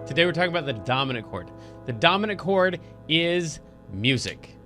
Today we're talking about the dominant chord. The dominant chord is music.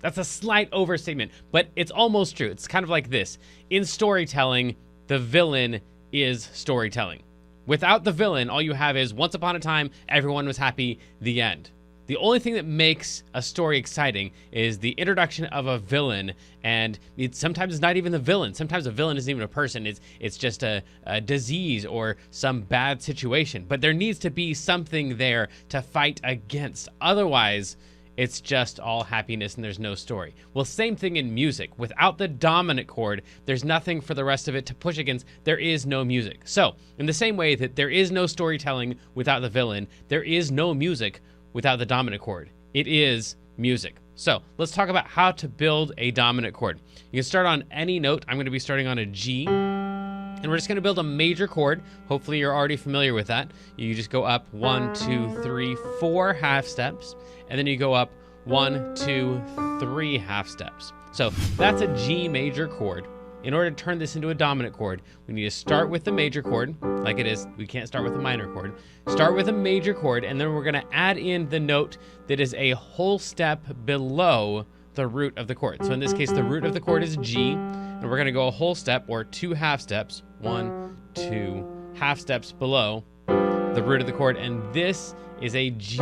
That's a slight overstatement, but it's almost true. It's kind of like this. In storytelling, the villain is storytelling. Without the villain, all you have is once upon a time, everyone was happy, the end. The only thing that makes a story exciting is the introduction of a villain, and sometimes it's not even the villain. Sometimes a villain isn't even a person. It's just a disease or some bad situation. But there needs to be something there to fight against. Otherwise, it's just all happiness and there's no story. Well, same thing in music. Without the dominant chord, there's nothing for the rest of it to push against. There is no music. So, in the same way that there is no storytelling without the villain, there is no music without the dominant chord. It is music. So let's talk about how to build a dominant chord. You can start on any note. I'm going to be starting on a G, and we're just going to build a major chord. Hopefully you're already familiar with that. You just go up 1, 2, 3, 4 half steps, and then you go up 1, 2, 3 half steps. So that's a G major chord. In order to turn this into a dominant chord, we need to start with the major chord, like it is. We can't start with a minor chord. Start with a major chord, and then we're going to add in the note that is a whole step below the root of the chord. So in this case, the root of the chord is G, and we're going to go a whole step, or 2 half steps, 1, 2 half steps below the root of the chord, and this is a G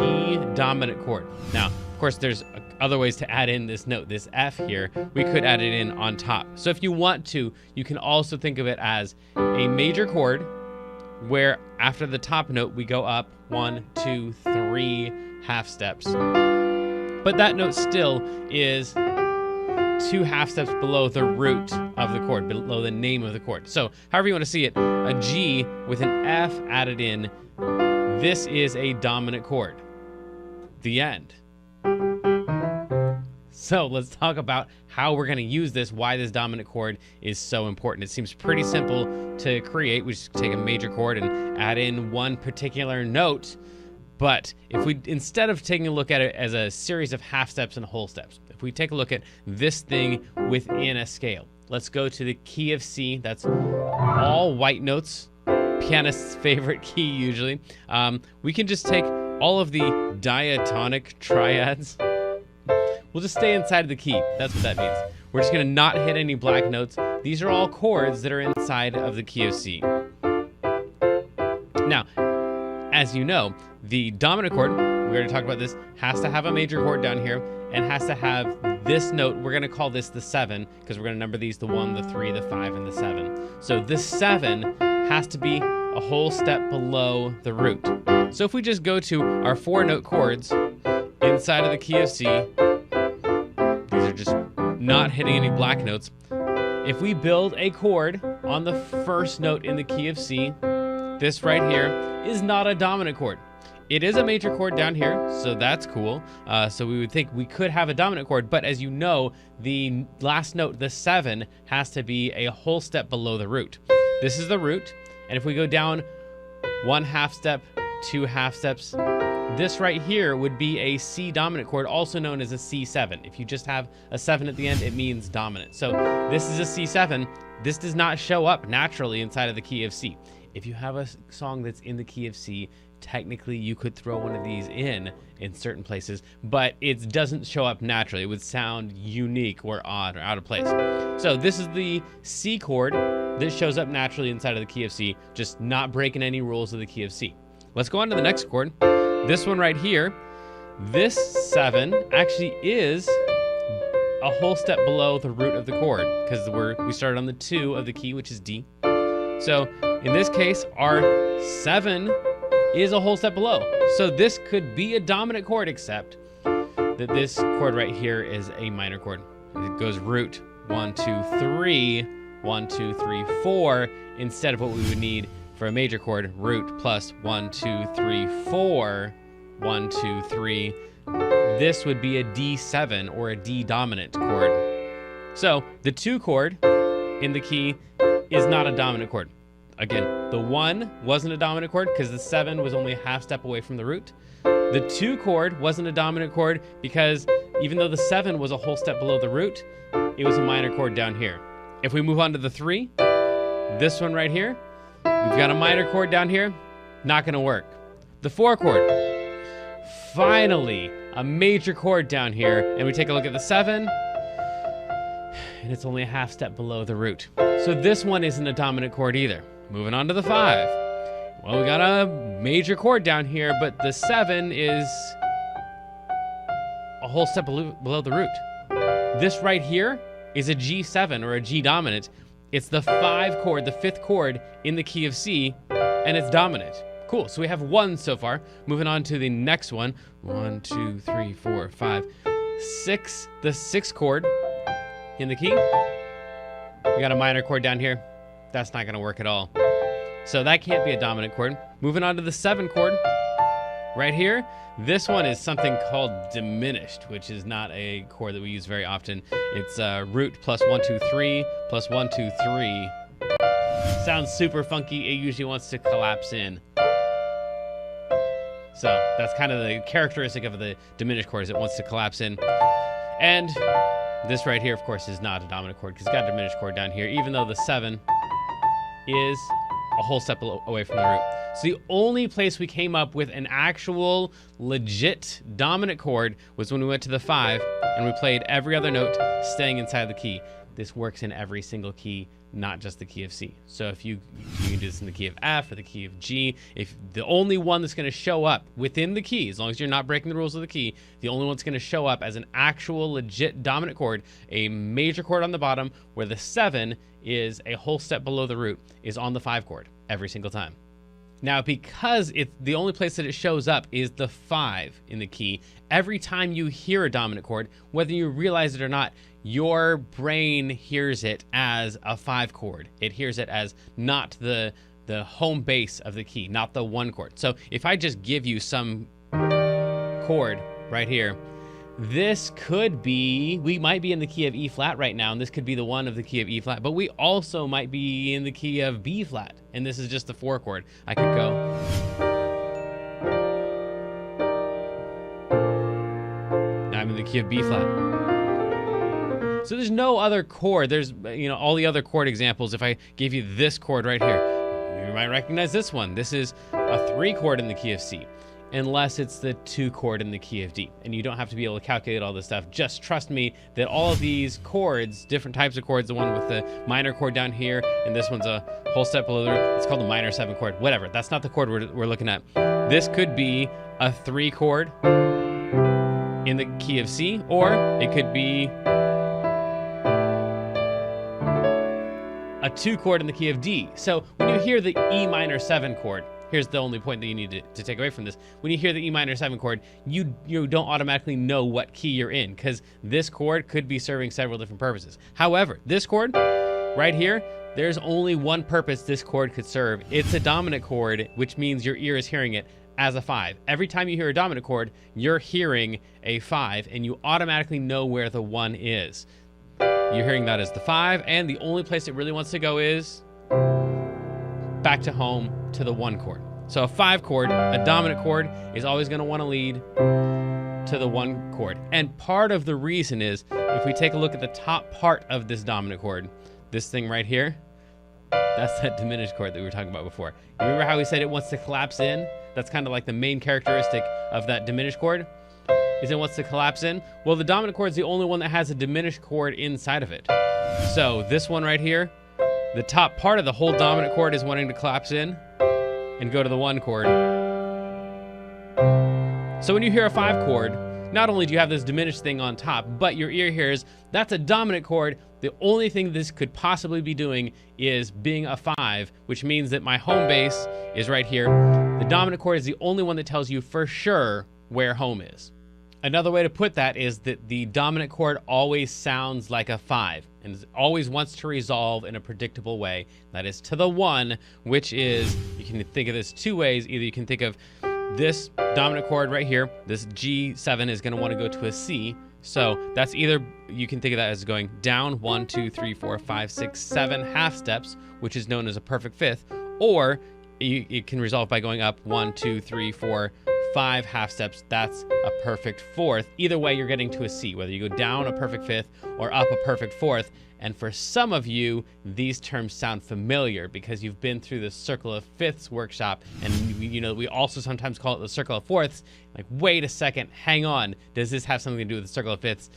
dominant chord. Now, of course, there's other ways to add in this note, this F here. We could add it in on top. So if you want to, you can also think of it as a major chord where after the top note, we go up 1, 2, 3 half steps. But that note still is 2 half steps below the root of the chord, below the name of the chord. So however you want to see it, a G with an F added in, this is a dominant chord. The end. So let's talk about how we're going to use this, why this dominant chord is so important. It seems pretty simple to create. We just take a major chord and add in one particular note. But if we, instead of taking a look at it as a series of half steps and whole steps, if we take a look at this thing within a scale, let's go to the key of C. That's all white notes, pianist's favorite key usually. We can just take all of the diatonic triads. We'll just stay inside of the key. That's what that means. We're just going to not hit any black notes. These are all chords that are inside of the key of C. Now, as you know, the dominant chord, we already talked about this, has to have a major chord down here and has to have this note. We're going to call this the 7 because we're going to number these the 1, the 3, the 5, and the 7. So this 7 has to be a whole step below the root. So if we just go to our 4-note chords inside of the key of C, just not hitting any black notes. If we build a chord on the first note in the key of C, this right here is not a dominant chord. It is a major chord down here, so that's cool. So we would think we could have a dominant chord, but as you know, the last note, the 7, has to be a whole step below the root. This is the root, and if we go down 1 half step, 2 half steps, this right here would be a C dominant chord, also known as a C7. If you just have a 7 at the end, it means dominant. So this is a C7. This does not show up naturally inside of the key of C. If you have a song that's in the key of C, technically you could throw one of these in certain places, but it doesn't show up naturally. It would sound unique or odd or out of place. So this is the C chord that shows up naturally inside of the key of C, just not breaking any rules of the key of C. Let's go on to the next chord. This one right here, this 7 actually is a whole step below the root of the chord because we started on the 2 of the key, which is D. So in this case, our 7 is a whole step below. So this could be a dominant chord, except that this chord right here is a minor chord. It goes root 1, 2, 3, 1, 2, 3, 4, instead of what we would need for a major chord, root plus 1, 2, 3, 4, 1, 2, 3. This would be a D7 or a D dominant chord. So the 2 chord in the key is not a dominant chord. Again, the 1 wasn't a dominant chord because the 7 was only a half step away from the root. The 2 chord wasn't a dominant chord because even though the 7 was a whole step below the root, it was a minor chord down here. If we move on to the 3, this one right here, we've got a minor chord down here, not going to work. the 4 chord. Finally, a major chord down here, and we take a look at the 7, and it's only a half step below the root. So this one isn't a dominant chord either. Moving on to the 5. Well, we got a major chord down here, but the 7 is a whole step below the root. This right here is a G7 or a G dominant. It's the 5 chord, the 5th chord in the key of C, and it's dominant. Cool, so we have 1 so far. Moving on to the next one. 1, 2, 3, 4, 5, 6. The 6th chord in the key. We got a minor chord down here. That's not gonna work at all. So that can't be a dominant chord. Moving on to the 7 chord. Right here, this one is something called diminished, which is not a chord that we use very often. It's root plus 1, 2, 3, plus 1, 2, 3. Sounds super funky. It usually wants to collapse in. So that's kind of the characteristic of the diminished chord, is it wants to collapse in. And this right here, of course, is not a dominant chord because it's got a diminished chord down here, even though the 7 is a whole step away from the root. So the only place we came up with an actual legit dominant chord was when we went to the 5 and we played every other note staying inside the key. This works in every single key, not just the key of C. So if you can do this in the key of F or the key of G, if the only one that's going to show up within the key, as long as you're not breaking the rules of the key, the only one that's going to show up as an actual legit dominant chord, a major chord on the bottom where the 7 is a whole step below the root, is on the 5 chord every single time. Now, because it's the only place that it shows up is the 5 in the key, every time you hear a dominant chord, whether you realize it or not, your brain hears it as a 5 chord. It hears it as not the home base of the key, not the 1 chord. So if I just give you some chord right here, this could be, we might be in the key of E flat right now, and this could be the 1 of the key of E flat, but we also might be in the key of B flat, and this is just the 4 chord. I could go. Now I'm in the key of B flat. So there's no other chord. There's, all the other chord examples. If I gave you this chord right here, you might recognize this one. This is a 3 chord in the key of C, unless it's the 2 chord in the key of D. And you don't have to be able to calculate all this stuff. Just trust me that all of these chords, different types of chords, the one with the minor chord down here, and this one's a whole step below the root, it's called the minor 7 chord, whatever. That's not the chord we're looking at. This could be a 3 chord in the key of C, or it could be a 2 chord in the key of D. So when you hear the E minor 7 chord, here's the only point that you need to take away from this. When you hear the E minor 7 chord, you don't automatically know what key you're in, because this chord could be serving several different purposes. However, this chord right here, there's only one purpose this chord could serve. It's a dominant chord, which means your ear is hearing it as a 5. Every time you hear a dominant chord, you're hearing a 5, and you automatically know where the 1 is. You're hearing that as the 5, and the only place it really wants to go is back to home to the 1 chord. So a 5 chord, a dominant chord, is always going to want to lead to the 1 chord. And part of the reason is, if we take a look at the top part of this dominant chord, this thing right here, that's that diminished chord that we were talking about before. You remember how we said it wants to collapse in? That's kind of like the main characteristic of that diminished chord, is it wants to collapse in. Well, the dominant chord is the only one that has a diminished chord inside of it. So this one right here, the top part of the whole dominant chord is wanting to collapse in and go to the 1 chord. So when you hear a 5 chord, not only do you have this diminished thing on top, but your ear hears that's a dominant chord. The only thing this could possibly be doing is being a 5, which means that my home base is right here. The dominant chord is the only one that tells you for sure where home is. Another way to put that is that the dominant chord always sounds like a 5 and always wants to resolve in a predictable way. That is to the 1, which is, you can think of this 2 ways. Either you can think of this dominant chord right here, this G7 is going to want to go to a C. So that's either, you can think of that as going down 1, 2, 3, 4, 5, 6, 7 half steps, which is known as a perfect 5th, or it can resolve by going up 1, 2, 3, 4, 5 half steps, that's a perfect fourth. Either way, you're getting to a C, whether you go down a perfect fifth or up a perfect fourth. And for some of you, these terms sound familiar because you've been through the circle of fifths workshop, and we also sometimes call it the circle of fourths. Like, wait a second, hang on. Does this have something to do with the circle of fifths?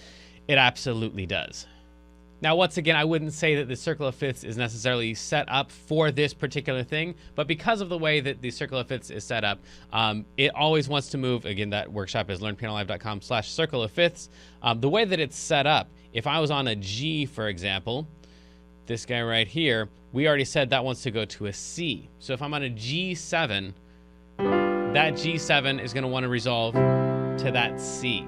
It absolutely does. Now, once again, I wouldn't say that the circle of fifths is necessarily set up for this particular thing, but because of the way that the circle of fifths is set up, it always wants to move. Again, that workshop is learnpianolive.com/circle of fifths. The way that it's set up, if I was on a G, for example, this guy right here, we already said that wants to go to a C. So if I'm on a G7, that G7 is going to want to resolve to that C.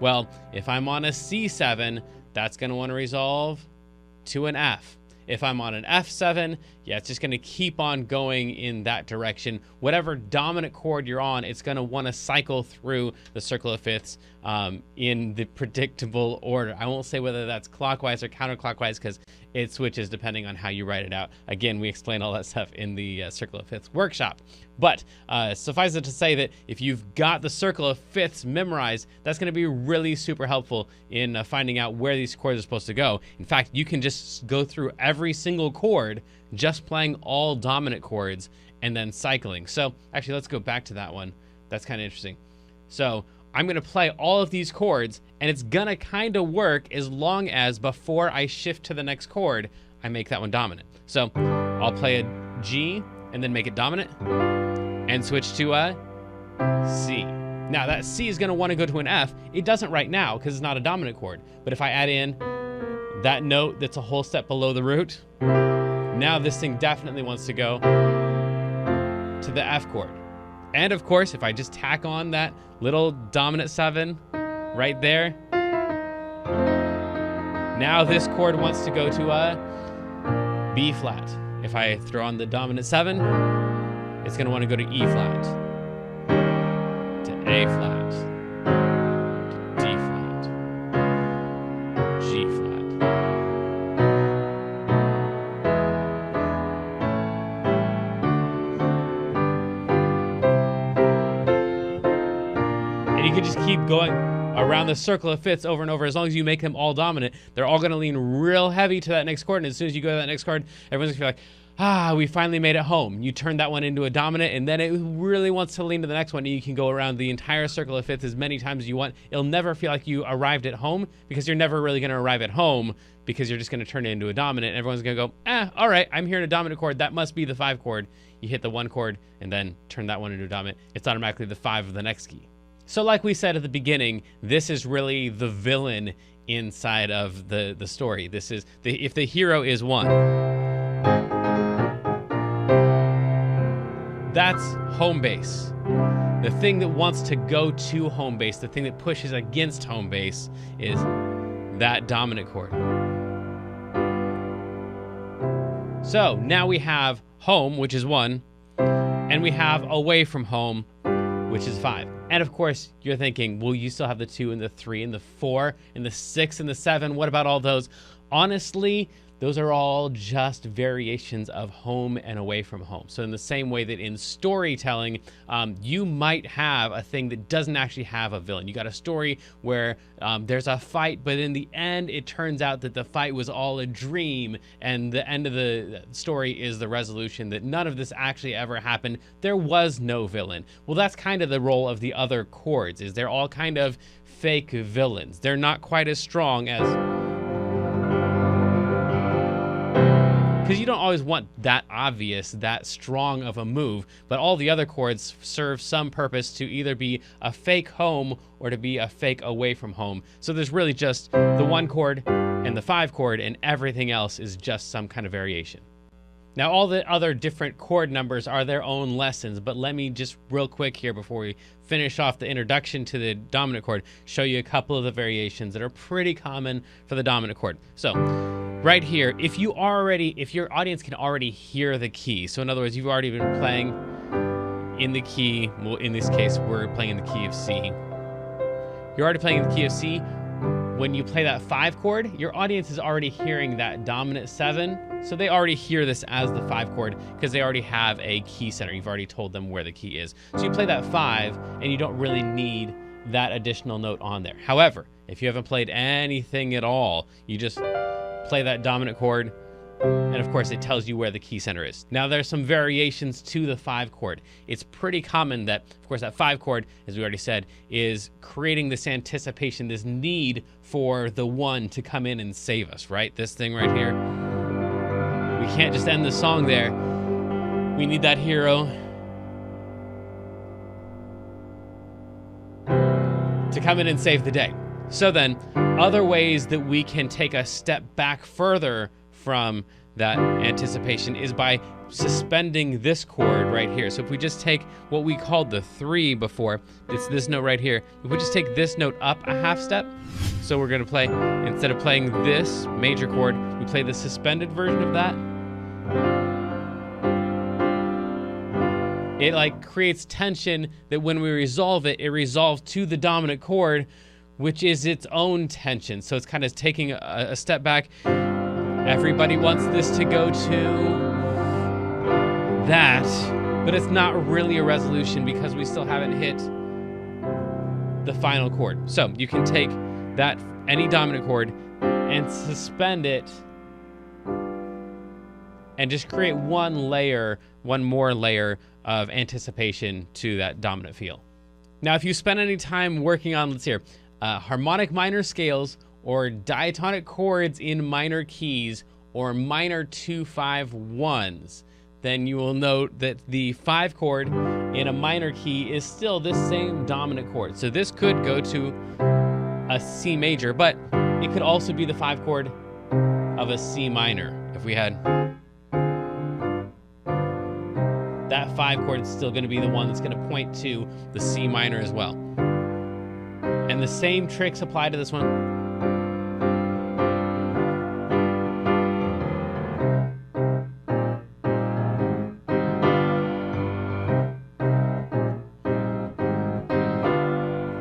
Well, if I'm on a C7, that's going to want to resolve to an F. If I'm on an F7, yeah, it's just going to keep on going in that direction. Whatever dominant chord you're on, it's going to want to cycle through the circle of fifths in the predictable order. I won't say whether that's clockwise or counterclockwise because it switches depending on how you write it out. Again, we explain all that stuff in the circle of fifths workshop. But suffice it to say that if you've got the circle of fifths memorized, that's going to be really super helpful in finding out where these chords are supposed to go. In fact, you can just go through every single chord just playing all dominant chords and then cycling. So actually, let's go back to that one. That's kind of interesting. So I'm going to play all of these chords, and it's going to kind of work as long as before I shift to the next chord, I make that one dominant. So I'll play a G and then make it dominant and switch to a C. Now that C is going to want to go to an F. It doesn't right now because it's not a dominant chord. But if I add in that note that's a whole step below the root, now this thing definitely wants to go to the F chord. And of course, if I just tack on that little dominant 7 right there, now this chord wants to go to a B flat. If I throw on the dominant 7, it's going to want to go to E flat, to A flat, to D flat, G flat. And you can just keep going around the circle of fifths over and over. As long as you make them all dominant, they're all going to lean real heavy to that next chord. And as soon as you go to that next chord, everyone's going to be like, ah, we finally made it home. You turn that one into a dominant, and then it really wants to lean to the next one. And you can go around the entire circle of fifths as many times as you want. It'll never feel like you arrived at home because you're never really going to arrive at home because you're just going to turn it into a dominant. And everyone's going to go, all right, I'm hearing a dominant chord. That must be the 5 chord. You hit the 1 chord and then turn that one into a dominant. It's automatically the 5 of the next key. So like we said at the beginning, this is really the villain inside of the story. This is if the hero is 1, that's home base. The thing that wants to go to home base, the thing that pushes against home base, is that dominant chord. So now we have home, which is 1, and we have away from home, which is 5. And of course, you're thinking, well, you still have the 2 and the 3 and the 4 and the 6 and the 7. What about all those? Honestly, those are all just variations of home and away from home. So in the same way that in storytelling, you might have a thing that doesn't actually have a villain. You got a story where there's a fight, but in the end, it turns out that the fight was all a dream, and the end of the story is the resolution that none of this actually ever happened. There was no villain. Well, that's kind of the role of the other chords, is they're all kind of fake villains. They're not quite as strong as... because you don't always want that obvious, that strong of a move, but all the other chords serve some purpose to either be a fake home or to be a fake away from home. So there's really just the 1 chord and the 5 chord, and everything else is just some kind of variation. Now, all the other different chord numbers are their own lessons, but let me just real quick here before we finish off the introduction to the dominant chord, show you a couple of the variations that are pretty common for the dominant chord. So right here, if your audience can already hear the key, so in other words, you've already been playing in the key, well, in this case, we're playing in the key of C. You're already playing in the key of C. when you play that 5 chord, your audience is already hearing that dominant 7. So they already hear this as the 5 chord because they already have a key center. You've already told them where the key is. So you play that 5 and you don't really need that additional note on there. However, if you haven't played anything at all, you just play that dominant chord, and of course it tells you where the key center is. Now there's some variations to the 5 chord. It's pretty common that, of course, that 5 chord, as we already said, is creating this anticipation, this need for the 1 to come in and save us, right? This thing right here. We can't just end the song there. We need that hero to come in and save the day. So then, other ways that we can take a step back further from that anticipation is by suspending this chord right here. So if we just take what we called the 3 before, it's this note right here. If we just take this note up a half step, so we're gonna play, instead of playing this major chord, we play the suspended version of that. It like creates tension that when we resolve it, it resolves to the dominant chord, which is its own tension. So it's kind of taking a step back. Everybody wants this to go to that, but it's not really a resolution because we still haven't hit the final chord. So you can take that, any dominant chord, and suspend it and just create one more layer of anticipation to that dominant feel. Now, if you spend any time working on, let's see here, harmonic minor scales or diatonic chords in minor keys or minor 2-5-1s, then you will note that the 5 chord in a minor key is still this same dominant chord. So this could go to a C major, but it could also be the 5 chord of a C minor. If we had that 5 chord, is still going to be the one that's going to point to the C minor as well. And the same tricks apply to this one.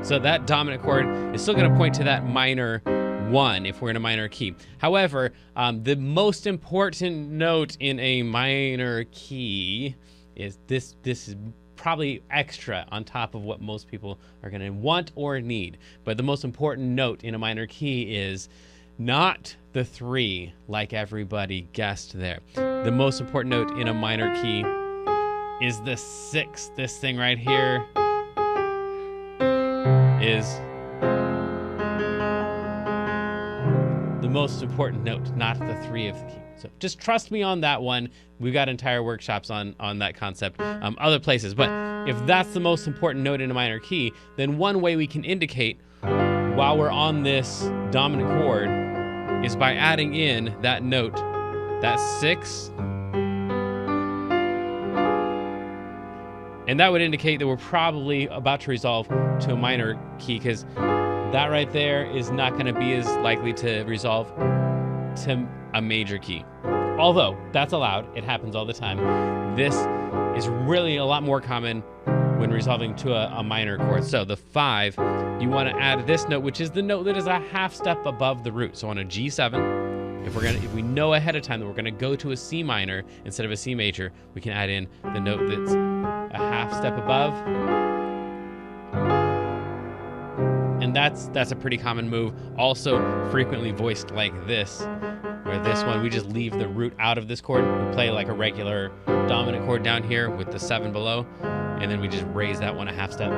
So that dominant chord is still going to point to that minor 1 if we're in a minor key. However, the most important note in a minor key is this is probably extra on top of what most people are going to want or need. But the most important note in a minor key is not the 3 like everybody guessed there. The most important note in a minor key is the 6. This thing right here is the most important note, not the 3 of the key. So just trust me on that one. We've got entire workshops on that concept, other places. But if that's the most important note in a minor key, then one way we can indicate while we're on this dominant chord is by adding in that note, that 6. And that would indicate that we're probably about to resolve to a minor key, because that right there is not going to be as likely to resolve to a major key. Although that's allowed, it happens all the time. This is really a lot more common when resolving to a minor chord. So the 5, you want to add this note, which is the note that is a half step above the root. So on a G7, if we know ahead of time that we're going to go to a C minor instead of a C major, we can add in the note that's a half step above. And that's a pretty common move, also frequently voiced like this, where this one, we just leave the root out of this chord. We play like a regular dominant chord down here with the 7 below, and then we just raise that one a half step.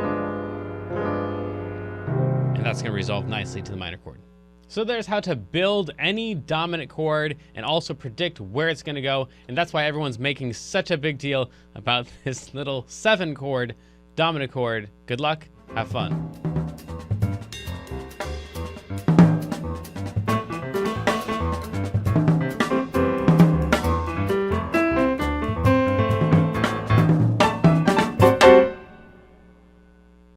And that's going to resolve nicely to the minor chord. So there's how to build any dominant chord and also predict where it's going to go. And that's why everyone's making such a big deal about this little 7 chord dominant chord. Good luck, have fun.